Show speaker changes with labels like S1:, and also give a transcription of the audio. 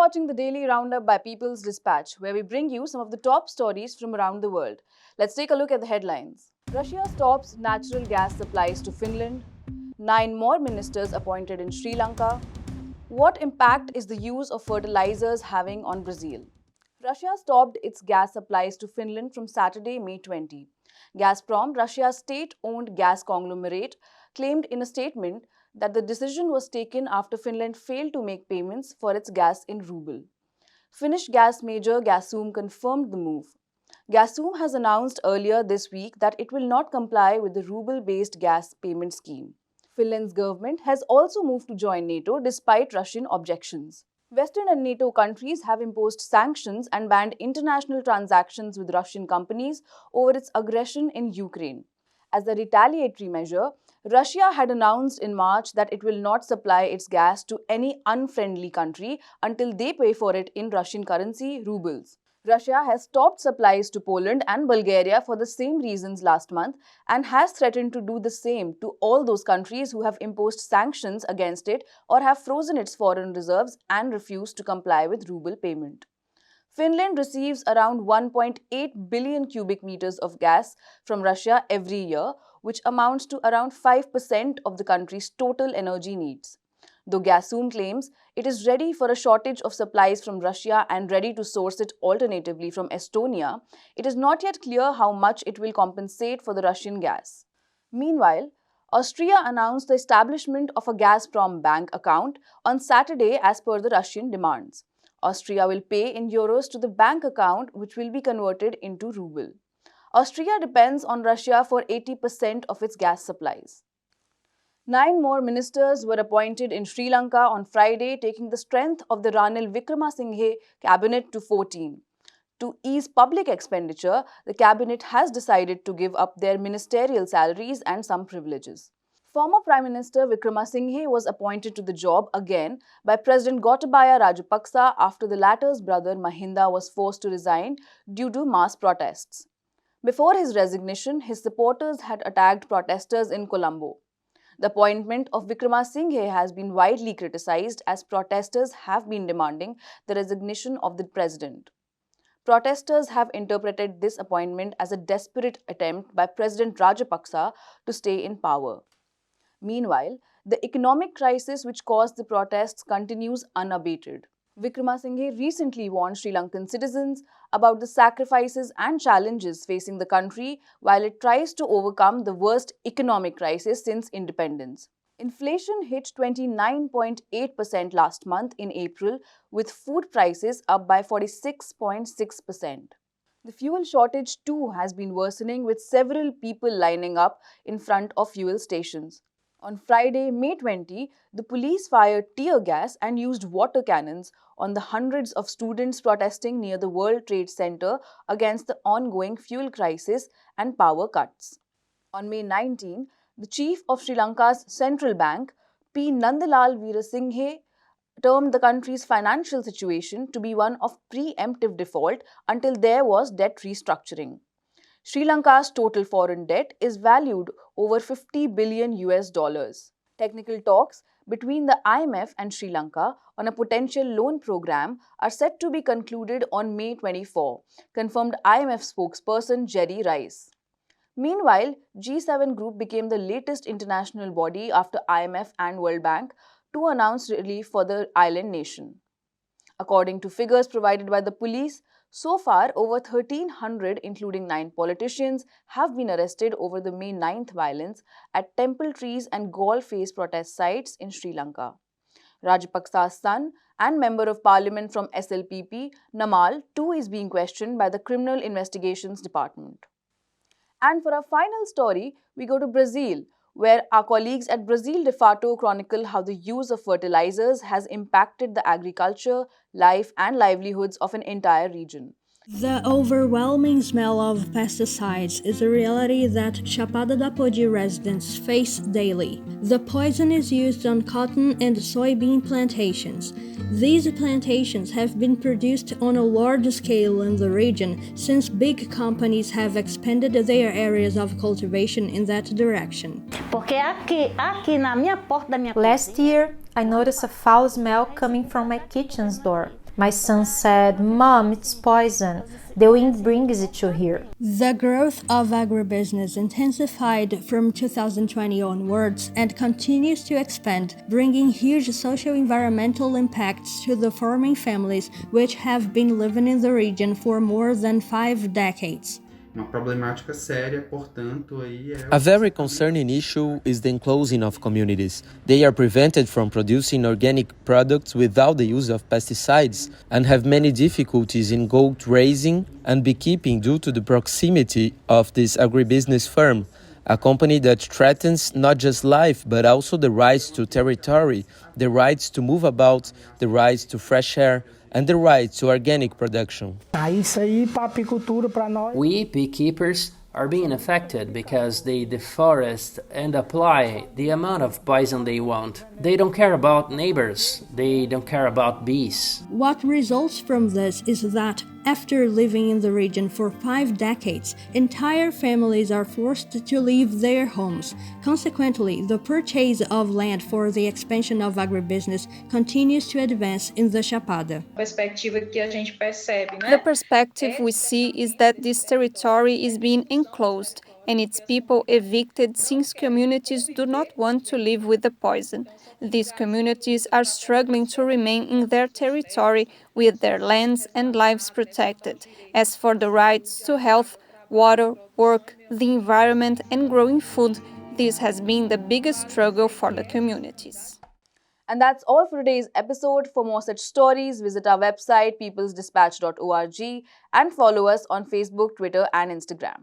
S1: watching the Daily Roundup by People's Dispatch, where we bring you some of the top stories from around the world. Let's take a look at the headlines. Russia stops natural gas supplies to Finland. 9 more ministers appointed in Sri Lanka. What impact is the use of fertilizers having on Brazil? Russia stopped its gas supplies to Finland from Saturday, May 20. Gazprom, Russia's state-owned gas conglomerate, claimed in a statement that the decision was taken after Finland failed to make payments for its gas in ruble. Finnish gas major Gasum confirmed the move. Gasum has announced earlier this week that it will not comply with the ruble-based gas payment scheme. Finland's government has also moved to join NATO despite Russian objections. Western and NATO countries have imposed sanctions and banned international transactions with Russian companies over its aggression in Ukraine. As a retaliatory measure, Russia had announced in March that it will not supply its gas to any unfriendly country until they pay for it in Russian currency, rubles. Russia has stopped supplies to Poland and Bulgaria for the same reasons last month and has threatened to do the same to all those countries who have imposed sanctions against it or have frozen its foreign reserves and refused to comply with ruble payment. Finland receives around 1.8 billion cubic meters of gas from Russia every year, which amounts to around 5% of the country's total energy needs. Though Gasum claims it is ready for a shortage of supplies from Russia and ready to source it alternatively from Estonia, it is not yet clear how much it will compensate for the Russian gas. Meanwhile, Austria announced the establishment of a Gazprom bank account on Saturday as per the Russian demands. Austria will pay in euros to the bank account, which will be converted into ruble. Austria depends on Russia for 80% of its gas supplies. 9 more ministers were appointed in Sri Lanka on Friday, taking the strength of the Ranil Wickremesinghe cabinet to 14. To ease public expenditure, the cabinet has decided to give up their ministerial salaries and some privileges. Former Prime Minister Wickremesinghe was appointed to the job again by President Gotabaya Rajapaksa after the latter's brother Mahinda was forced to resign due to mass protests. Before his resignation, his supporters had attacked protesters in Colombo. The appointment of Wickremesinghe has been widely criticized as protesters have been demanding the resignation of the president. Protesters have interpreted this appointment as a desperate attempt by President Rajapaksa to stay in power. Meanwhile, the economic crisis which caused the protests continues unabated. Wickremesinghe recently warned Sri Lankan citizens about the sacrifices and challenges facing the country while it tries to overcome the worst economic crisis since independence. Inflation hit 29.8% last month in April, with food prices up by 46.6%. The fuel shortage too has been worsening, with several people lining up in front of fuel stations. On Friday, May 20, the police fired tear gas and used water cannons on the hundreds of students protesting near the World Trade Center against the ongoing fuel crisis and power cuts. On May 19, the chief of Sri Lanka's central bank, P. Nandalal Veerasinghe, termed the country's financial situation to be one of preemptive default until there was debt restructuring. Sri Lanka's total foreign debt is valued over $50 billion. Technical talks between the IMF and Sri Lanka on a potential loan program are set to be concluded on May 24, confirmed IMF spokesperson Jerry Rice. Meanwhile, G7 Group became the latest international body after IMF and World Bank to announce relief for the island nation. According to figures provided by the police, so far, over 1,300, including 9 politicians, have been arrested over the May 9th violence at temple trees and golf face protest sites in Sri Lanka. Rajapaksa's son and Member of Parliament from SLPP, Namal, too is being questioned by the Criminal Investigations Department. And for our final story, we go to Brazil, where our colleagues at Brazil de Fato chronicle how the use of fertilizers has impacted the agriculture, life and livelihoods of an entire region.
S2: The overwhelming smell of pesticides is a reality that Chapada da Podi residents face daily. The poison is used on cotton and soybean plantations. These plantations have been produced on a large scale in the region since big companies have expanded their areas of cultivation in that direction.
S3: Last year, I noticed a foul smell coming from my kitchen's door. My son said, "Mom, it's poison. The wind brings it to here."
S2: The growth of agribusiness intensified from 2020 onwards and continues to expand, bringing huge social environmental impacts to the farming families which have been living in the region for more than 5 decades.
S4: Uma problemática séria, portanto, aí é
S5: A very concerning issue is the enclosing of communities. They are prevented from producing organic products without the use of pesticides and have many difficulties in goat raising and beekeeping due to the proximity of this agribusiness firm, a company that threatens not just life but also the rights to territory, the rights to move about, the rights to fresh air, and the right to organic production.
S6: Isso aí para apicultura para nós.
S7: We beekeepers are being affected because they deforest and apply the amount of poison they want. They don't care about neighbors, they don't care about bees.
S2: What results from this is that, after living in the region for 5 decades, entire families are forced to leave their homes. Consequently, the purchase of land for the expansion of agribusiness continues to advance in the Chapada.
S8: Perspectiva que a gente percebe, né?
S9: The perspective we see is that this territory is being enclosed and its people evicted since communities do not want to live with the poison. These communities are struggling to remain in their territory with their lands and lives protected. As for the rights to health, water, work, the environment, and growing food, this has been the biggest struggle for the communities.
S1: And that's all for today's episode. For more such stories, visit our website peoplesdispatch.org and follow us on Facebook, Twitter, and Instagram.